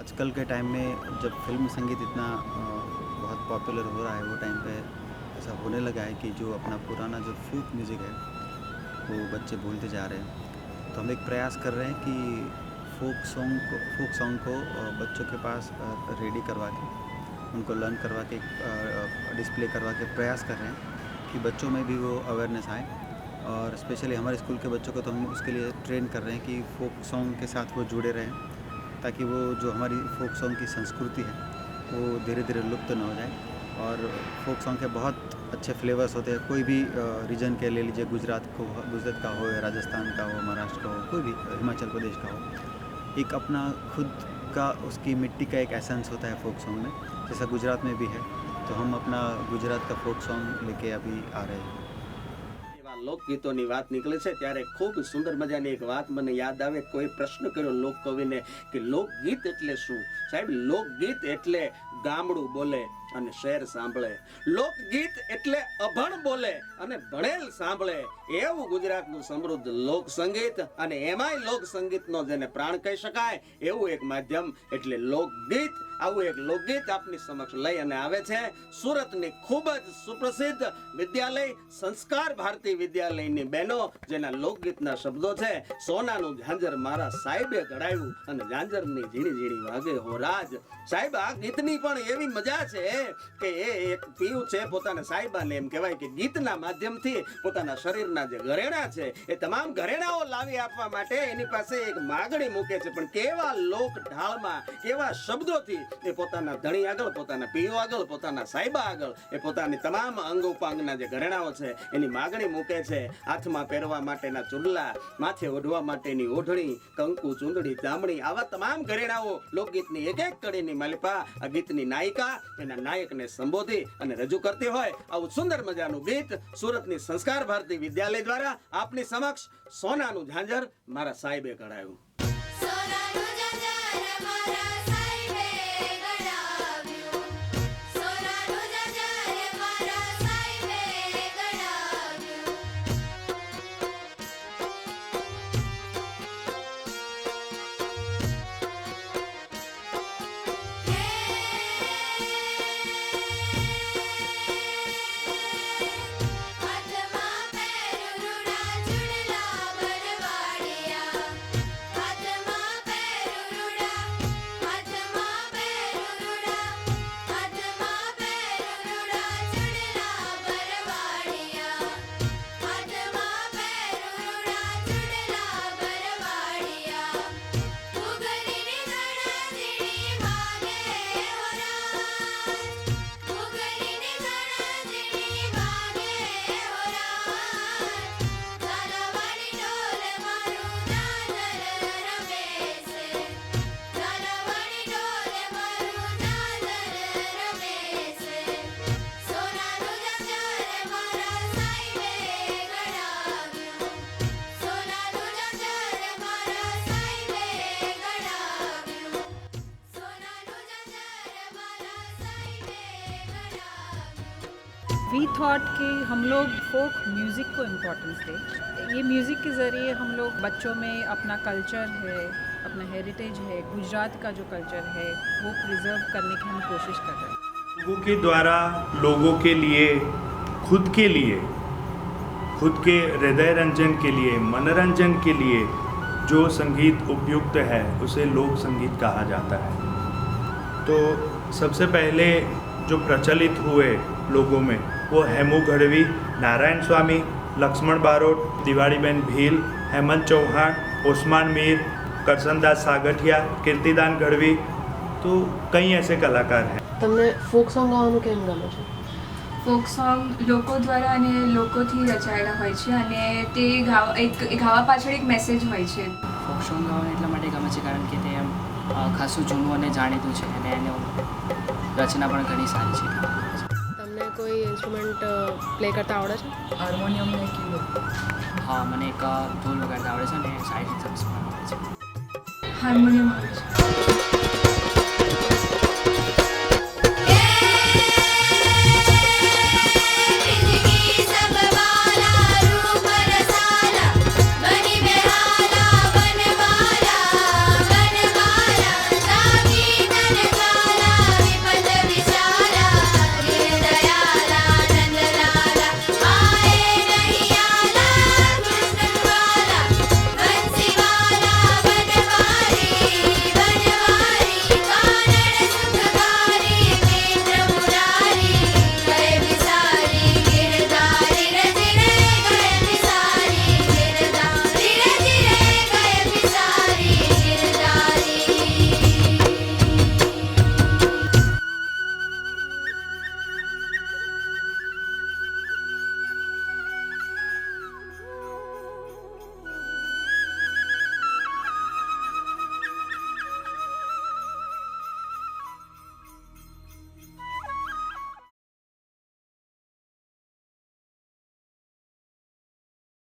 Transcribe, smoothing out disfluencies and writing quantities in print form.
आजकल के टाइम में जब फिल्म संगीत इतना बहुत पॉपुलर हो रहा है, वो टाइम पे ऐसा होने लगा है कि जो अपना पुराना जो फोक म्यूज़िक है वो बच्चे भूलते जा रहे हैं। तो हम एक प्रयास कर रहे हैं कि फोक सॉन्ग को बच्चों के पास रेडी करवा के उनको लर्न करवा के डिस्प्ले करवा के प्रयास कर रहे हैं कि बच्चों में भी वो अवेयरनेस आए। और स्पेशली हमारे स्कूल के बच्चों को तो हम उसके लिए ट्रेन कर रहे हैं कि फोक सॉन्ग के साथ वो जुड़े रहें, ताकि वो जो हमारी फोक सॉन्ग की संस्कृति है वो धीरे धीरे लुप्त न हो जाए। और फोक सॉन्ग के बहुत अच्छे फ्लेवर्स होते हैं, कोई भी रीजन के ले लीजिए, गुजरात का हो या राजस्थान का हो, महाराष्ट्र का हो, कोई भी हिमाचल प्रदेश का हो, एक अपना खुद का उसकी मिट्टी का एक एसेंस होता है फोक सॉन्ग में, जैसा गुजरात में भी है। तो हम अपना गुजरात का फोक सॉन्ग लेके अभी आ रहे हैं। લોકગીતોની વાત નીકળે છે ત્યારે ખૂબ સુંદર મજાની એક વાત મને યાદ આવે। કોઈ પ્રશ્ન કર્યો લોકકવિને કે લોકગીત એટલે શું? સાહેબ, લોકગીત એટલે ગામડું બોલે અને શહેર સાંભળે, લોકગીત એટલે અભણ બોલે અને ભણેલ સાંભળે, એવું ગુજરાતનું સમૃદ્ધ લોક સંગીત અને એમાંય લોક સંગીતનો જેને પ્રાણ કહી શકાય એવું એક માધ્યમ એટલે લોકગીત। આવું એક લોકગીત આપની સમક્ષ લઈ અને આવે છે સુરતની ખૂબ જ સુપ્રસિદ્ધ વિદ્યાલય સંસ્કાર ભારતી વિદ્યાલયની બહેનો, જેના લોકગીતના શબ્દો છે, સોનાનું ઝાંઝર મારા સાહેબે ઘડાયું અને ઝાંઝરની ઝીણી ઝીણી વાગે હો રાજ। સાહેબ, આ ગીતની પણ એવી મજા છે કે એ એક પીયું છે પોતાના સાહેબાને એમ કહેવાય કે ગીતના માધ્યમથી પોતાના શરીરના જે ઘરેણા છે એ તમામ ઘરેણાઓ લાવી આપવા માટે એની પાસે એક માગણી મૂકે છે, પણ કેવા લોક ઢાળમાં કેવા શબ્દોથી એ પોતાના ધણી આગળ, પોતાના પીયો આગળ, પોતાના સાહેબા આગળ એ પોતાની તમામ અંગ ઉપાંગના જે ઘરેણાઓ છે એની માગણી મૂકે છે। હાથમાં પહેરવા માટેના ચૂડલા, માથે ઓઢવા માટેની ઓઢણી, કંકુ, ચૂંદડી, ચામડી, આવા તમામ ઘરેણાઓ લોકગીતની એક એક કડીની માલિપા આ ગીતની નાયિકા એના નાયકને સંબોધી અને રજૂ કરતી હોય આવું સુંદર મજાનું ગીત સુરતની સંસ્કાર ભારતી વિદ્યાલય દ્વારા આપની સમક્ષ સોનાનું ઝાંઝર મારા સાહેબે ઘડાયું। वी थॉट कि हम लोग फोक म्यूज़िक को इम्पोर्टेंस दें। ये म्यूज़िक के ज़रिए हम लोग बच्चों में अपना कल्चर है, अपना हेरिटेज है, गुजरात का जो कल्चर है वो प्रिजर्व करने की हम कोशिश कर रहे हैं। लोगों के द्वारा लोगों के लिए, खुद के हृदय रंजन के लिए, मनोरंजन के लिए जो संगीत उपयुक्त है उसे लोक संगीत कहा जाता है। तो सबसे पहले जो प्रचलित हुए लोगों में वो हेमू गढ़वी, नारायण स्वामी, लक्ष्मण बारोट, दिवाड़ीबेन भील, हेमंत चौहान, ओस्मान मीर, करसनदास सागठिया, कीर्तिदान गढ़वी, तो कई ऐसे कलाकार हैं। તમને ફોક સોંગ ગાવાનું કેમ ગમે છે? ફોક સોંગ લોકો દ્વારા અને લોકોથી રચાયેલા હોય છે અને તે ગાવા પાછળ એક મેસેજ હોય છે। ફોક સોંગ ગાવાનું એટલા માટે ગમે છે કારણ કે તે એમ ખાસું જૂનું અને જાણીતું છે અને એની રચના પણ ઘણી સારી છે। તમને કોઈ ઇન્સ્ટ્રુમેન્ટ પ્લે કરતા આવડે છે? હાર્મોનિયમ ને કીબોર્ડ। હા, મને એક ઢોલ વગાડતા આવડે છે અને સાઇડ ઇન્સ્ટ્રુમેન્ટ્સ પણ આવડે છે। હાર્મોનિયમ આવે છે।